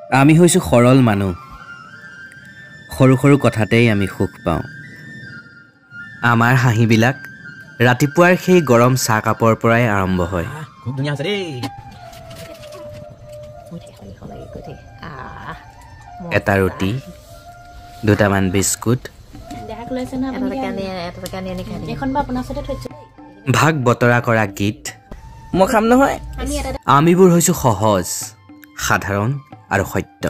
আমি হৈছোঁ সৰল মানুহ সৰু সৰু কথাতেই আমি সুখ পাওঁ আমাৰ হাঁহিবিলাক ৰাতিপুৱাৰ সেই গৰম চাহকাপৰ পৰাই আৰম্ভ হয় খুব ধুনীয়া আছে দেই এটা ৰুটি দুটামান বিস্কুট ভাগ বতৰা কৰা গীত মই খাম নহয় আমিবোৰ হৈছোঁ সহজ সাধাৰণ আৰু সত্য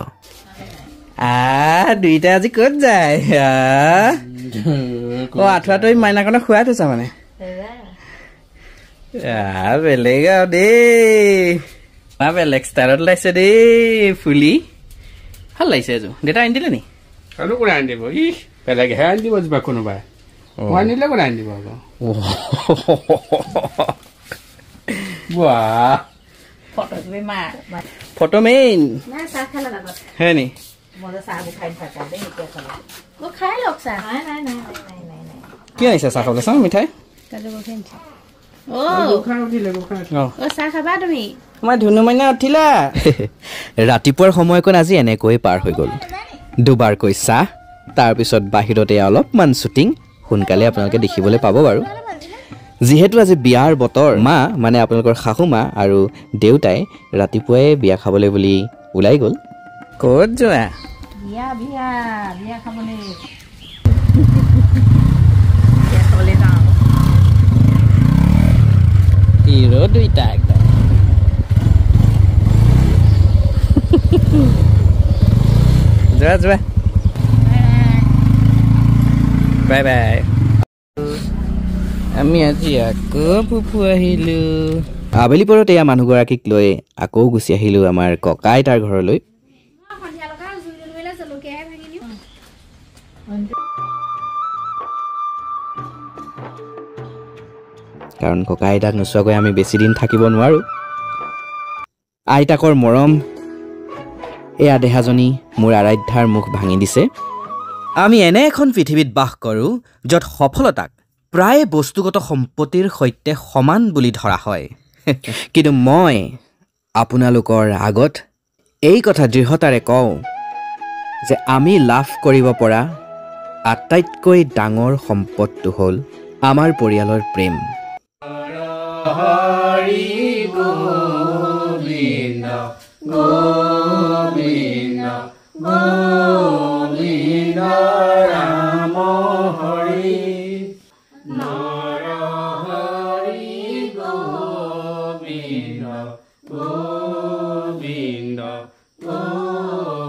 দুইটা আজি ক'ত যায় আঠুৱা তই মাইনাকণে খুৱাই থৈছা মানে বেলেগ আৰু দেই বেলেগ ষ্টাইলত লাগিছে দেই ফুলি ভাল লাগিছে এযোৰ দেউতা আনি দিলে নি আৰু কোনে আনি দিব ই বেলেগহে আনি দিব যিবা কোনোবাই মই আনিলে কোনে আনি দিব আকৌ বাহ ফটো মেইন হে নি কি আনিছে চাহ খাবলৈ চাওঁ মিঠাই মই ধুনু মাইনা উঠিলা ৰাতিপুৱাৰ সময়কণ আজি এনেকৈ পাৰ হৈ গ'ল দুবাৰকৈ চাহ তাৰপিছত বাহিৰতে অলপমান শ্বুটিং সোনকালে আপোনালোকে দেখিবলৈ পাব বাৰু যিহেতু আজি বিয়াৰ বতৰ মা মানে আপোনালোকৰ শাহু মা আৰু দেউতাই ৰাতিপুৱাই বিয়া খাবলৈ বুলি ওলাই গ'ল ক'ত যোৱা হিৰো দুইটা একদম যোৱা যোৱা বাই বাই আমি আজি আকৌ পুপু আহিলো আবেলি পৰত এয়া মানুহগৰাকীক লৈ আকৌ গুচি আহিলোঁ আমাৰ ককা আইতাৰ ঘৰলৈ কাৰণ ককা আইতাক নোচোৱাকৈ আমি বেছি দিন থাকিব নোৱাৰোঁ আইতাকৰ মৰম এয়া দেহাজনী মোৰ আৰাধ্যাৰ মুখ ভাঙি দিছে আমি এনে এখন পৃথিৱীত বাস কৰোঁ য'ত সফলতাক প্ৰায় বস্তুগত সম্পত্তিৰ সৈতে সমান বুলি ধৰা হয় কিন্তু মই আপোনালোকৰ আগত এই কথা দৃঢ়তাৰে কওঁ যে আমি লাভ কৰিব পৰা আটাইতকৈ ডাঙৰ সম্পদটো হ'ল আমাৰ পৰিয়ালৰ প্ৰেম হৰি গোবিন্দ গোবিন্দ গোবিন্দ ৰাম হৰি নৰ হৰি গোবিন্দ গোবিন্দ গোবিন্দ